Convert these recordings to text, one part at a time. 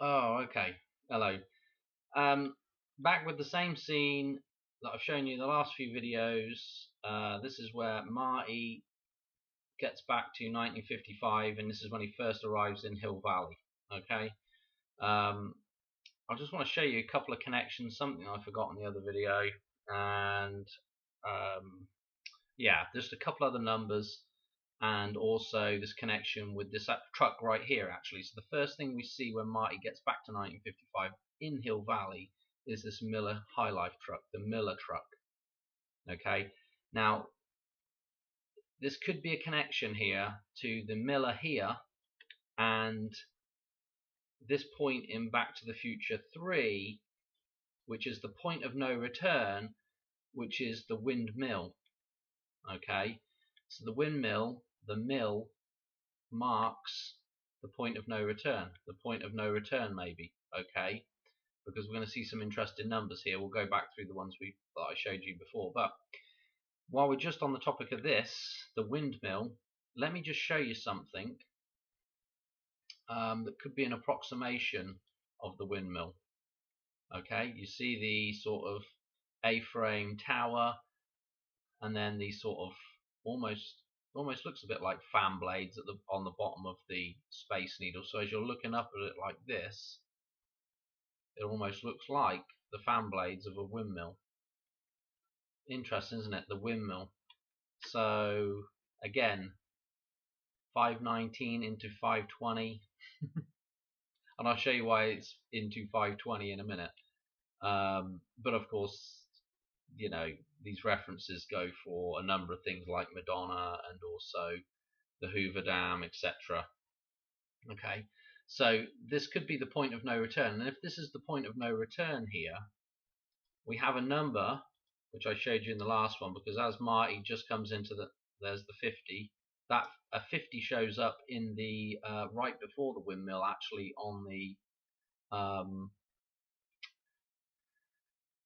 Oh, okay. Hello. Um, Back with the same scene that I've shown you in the last few videos. This is where Marty gets back to 1955, and this is when he first arrives in Hill Valley. Okay. Um, I just want to show you a couple of connections, something I forgot in the other video, and yeah, just a couple other numbers, and also this connection with this truck right here actually. So the first thing we see when Marty gets back to 1955 in Hill Valley is this Miller High Life truck, the Miller truck. Okay, now this could be a connection here to the Miller here and this point in Back to the Future 3, which is the point of no return, which is the windmill. Okay, so the windmill, the mill, marks the point of no return. The point of no return, maybe. Okay, because we're going to see some interesting numbers here. We'll go back through the ones that I showed you before. But while we're just on the topic of this, the windmill, let me just show you something that could be an approximation of the windmill. Okay, you see the sort of A-frame tower, and then the sort of almost looks a bit like fan blades on the bottom of the Space Needle. So as you're looking up at it like this, it almost looks like the fan blades of a windmill. Interesting, isn't it? The windmill. So again, 519 into 520, and I'll show you why it's into 520 in a minute. But of course, you know, these references go for a number of things like Madonna and also the Hoover Dam, etc. Okay, so this could be the point of no return, and if this is the point of no return here, we have a number which I showed you in the last one, because as Marty just comes into there's the 50, that a 50 shows up in the right before the windmill, actually on the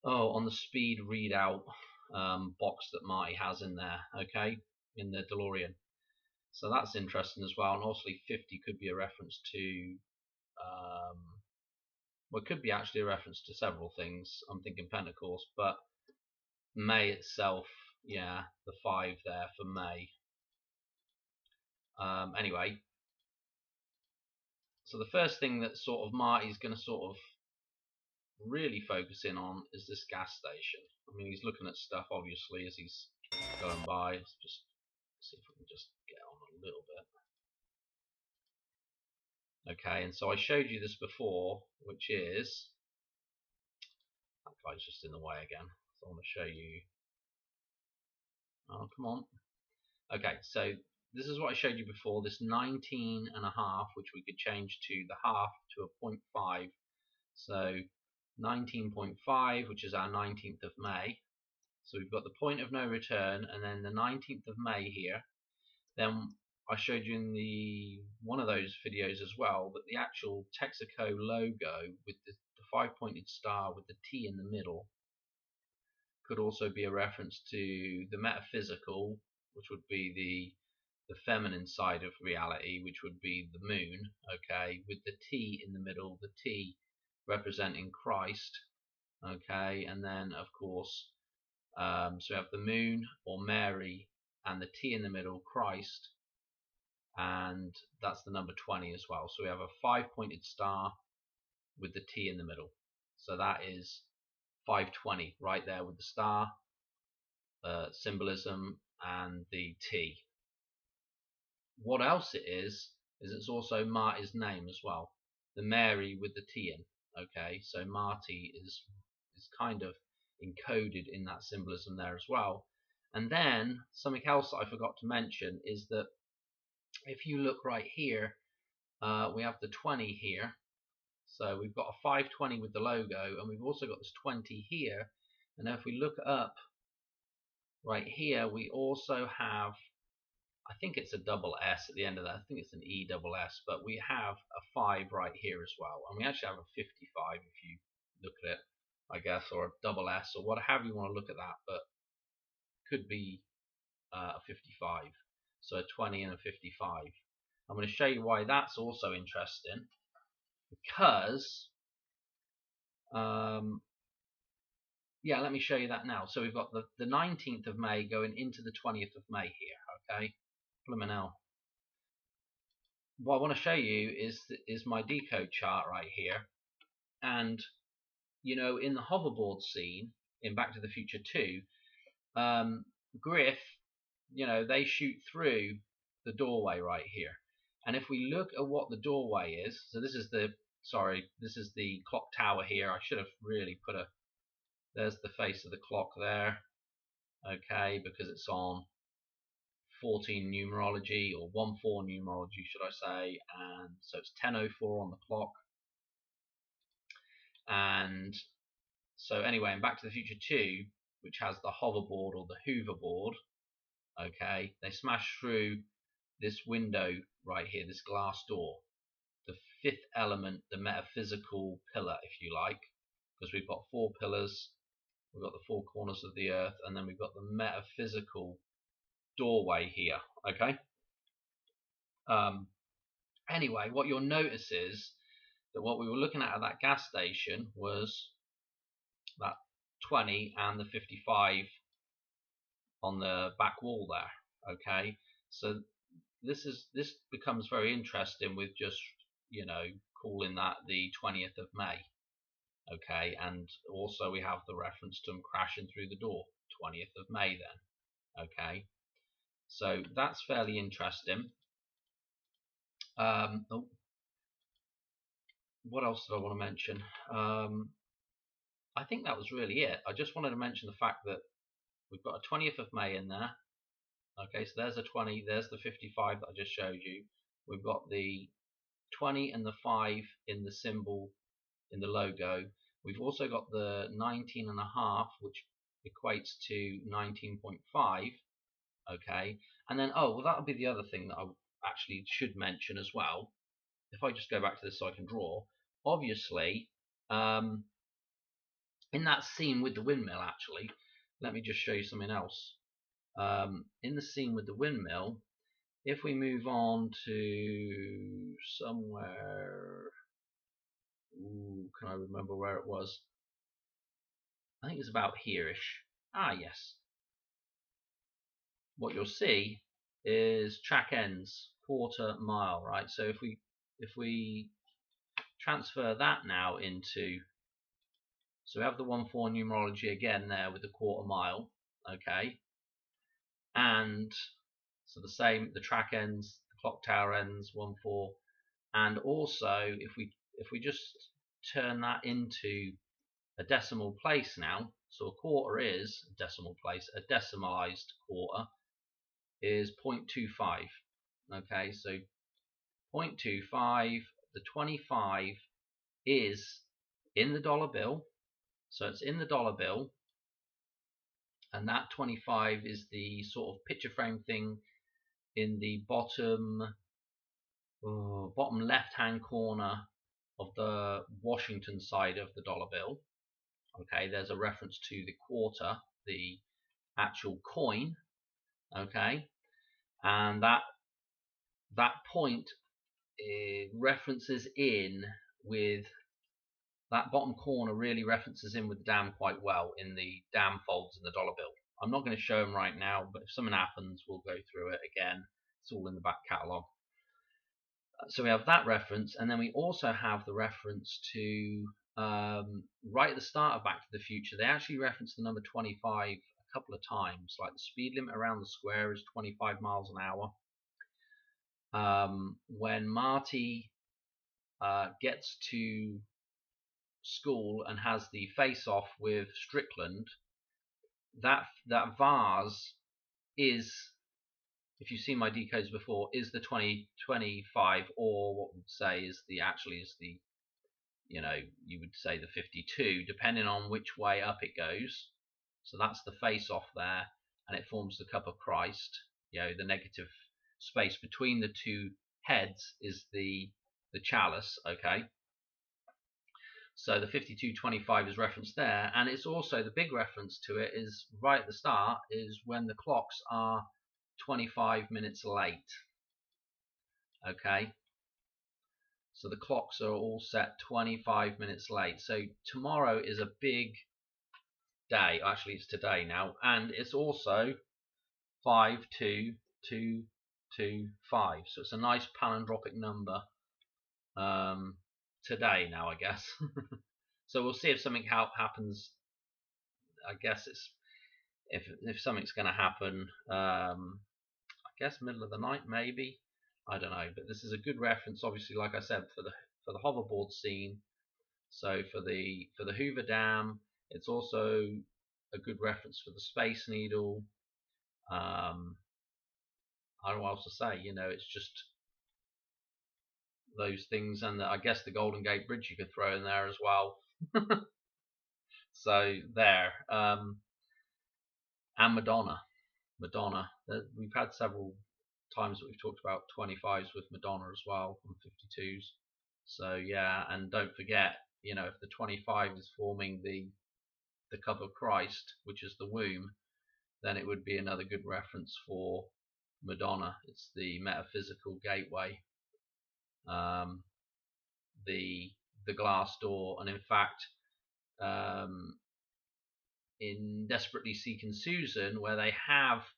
on the speed readout box that Marty has in there, okay, in the DeLorean. So that's interesting as well. And also 50 could be a reference to well, it could be actually a reference to several things. I'm thinking Pentecost, but May itself, yeah, the 5 there for May. Anyway, so the first thing that sort of Marty's going to sort of really focus in on is this gas station. I mean, he's looking at stuff obviously as he's going by. Let's just see if we can just get on a little bit. Okay, and so I showed you this before, which is, that guy's just in the way again, so I want to show you. Oh, come on. Okay, so this is what I showed you before, this 19 and a half, which we could change to the half to a 0.5. So 19.5, which is our 19th of May. So we've got the point of no return, and then the 19th of May here. Then I showed you in one of those videos as well that the actual Texaco logo with the 5-pointed star with the T in the middle could also be a reference to the metaphysical, which would be the feminine side of reality, which would be the moon, okay, with the T in the middle, the T representing Christ, okay, and then of course, so we have the moon or Mary and the T in the middle, Christ, and that's the number 20 as well. So we have a 5-pointed star with the T in the middle. So that is 520 right there with the star symbolism and the T. What else it is it's also Marty's name as well. The Mary with the T in. Okay, so Marty is kind of encoded in that symbolism there as well. And then something else that I forgot to mention is that if you look right here, we have the 20 here. So we've got a 520 with the logo, and we've also got this 20 here. And if we look up right here, we also have, I think it's a double S at the end of that. I think it's an E double S, but we have a 5 right here as well. And we actually have a 55 if you look at it, I guess, or a double S, or whatever you want to look at that, but could be a 55. So a 20 and a 55. I'm going to show you why that's also interesting, because yeah, let me show you that now. So we've got the 19th of May going into the 20th of May here. Okay, blimey now. What I want to show you is my decode chart right here, and you know, in the hoverboard scene in Back to the Future 2, Griff, you know, they shoot through the doorway right here, and if we look at what the doorway is, so this is the clock tower here. I should have really put there's the face of the clock there, okay, because it's on 14 numerology, or 1-4 numerology should I say, and so it's 10:04 on the clock. And so anyway, in Back to the Future 2, which has the hoverboard or the hoverboard, okay, they smash through this window right here, this glass door, the fifth element, the metaphysical pillar, if you like, because we've got 4 pillars, we've got the 4 corners of the earth, and then we've got the metaphysical doorway here, okay. Anyway, what you'll notice is that what we were looking at that gas station was that 20 and the 55 on the back wall there, okay. So this becomes very interesting with just, you know, calling that the 20th of May, okay, and also we have the reference to them crashing through the door, 20th of May then, okay. So that's fairly interesting. Oh, what else did I want to mention? I think that was really it. I just wanted to mention the fact that we've got a 20th of May in there. Okay, so there's the 20, there's the 55 that I just showed you. We've got the 20 and the 5 in the symbol, in the logo. We've also got the 19.5, which equates to 19.5. Okay, and then, oh, well, that'll be the other thing that I actually should mention as well. If I just go back to this so I can draw, obviously, in that scene with the windmill, actually, let me just show you something else. In the scene with the windmill, if we move on to somewhere, can I remember where it was? I think it's about here-ish. Ah, yes. What you'll see is track ends, quarter mile, right? So if we transfer that now into, so we have the 1-4 numerology again there with the quarter mile, okay, and so the same, the track ends, the clock tower ends, 1-4, and also if we just turn that into a decimal place now, so a quarter is a decimal place, a decimalized quarter is 0.25. Okay, so 0.25, the 25 is in the dollar bill, so it's in the dollar bill, and that 25 is the sort of picture frame thing in the bottom left hand corner of the Washington side of the dollar bill. Okay, there's a reference to the quarter, the actual coin, okay, and that point references in with that bottom corner, really references in with the dam quite well in the dam folds in the dollar bill. I'm not going to show them right now, but if something happens, we'll go through it again. It's all in the back catalogue. So we have that reference, and then we also have the reference to right at the start of Back to the Future. They actually reference the number 25 a couple of times, like the speed limit around the square is 25 miles an hour. When Marty gets to school and has the face-off with Strickland, that vase is, if you've seen my decodes before, is the 2025, or what we'd say is the you know, you would say the 52, depending on which way up it goes. So that's the face off there, and it forms the cup of Christ. You know, the negative space between the two heads is the chalice, okay. So the 5225 is referenced there, and it's also, the big reference to it is right at the start, is when the clocks are 25 minutes late, okay. So the clocks are all set 25 minutes late. So tomorrow is a big day. Actually, it's today now, and it's also 52225. So it's a nice palindromic number today now, I guess. So we'll see if something happens. I guess it's if something's going to happen. I guess middle of the night, maybe. I don't know, but this is a good reference, obviously, like I said, for the hoverboard scene. So for the Hoover Dam, it's also a good reference for the Space Needle. I don't know what else to say. It's just those things, and I guess the Golden Gate Bridge you could throw in there as well. So there, and Madonna. We've had several times that we've talked about 25s with Madonna as well on 52s. So yeah, and don't forget, if the 25 is forming the cup of Christ, which is the womb, then it would be another good reference for Madonna. It's the metaphysical gateway, the glass door, and in fact, in Desperately Seeking Susan, where they have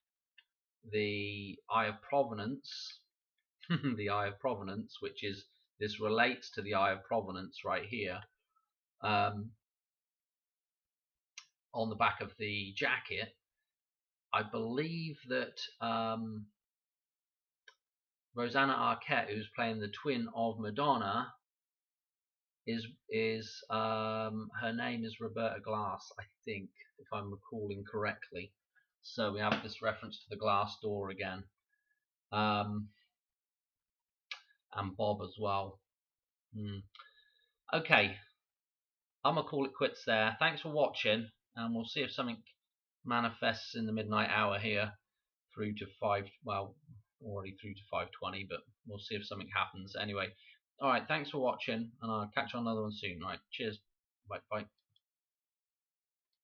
the Eye of Provenance, the Eye of Provenance, which is, this relates to the Eye of Provenance right here, on the back of the jacket. I believe that Rosanna Arquette, who's playing the twin of Madonna, is her name is Roberta Glass, I think, if I'm recalling correctly. So we have this reference to the glass door again, and Bob as well. Okay, I'm gonna call it quits there. Thanks for watching, and we'll see if something manifests in the midnight hour here through to 5, well, already through to 5:20, but we'll see if something happens anyway. Alright, thanks for watching, and I'll catch you on another one soon. Alright, cheers, bye.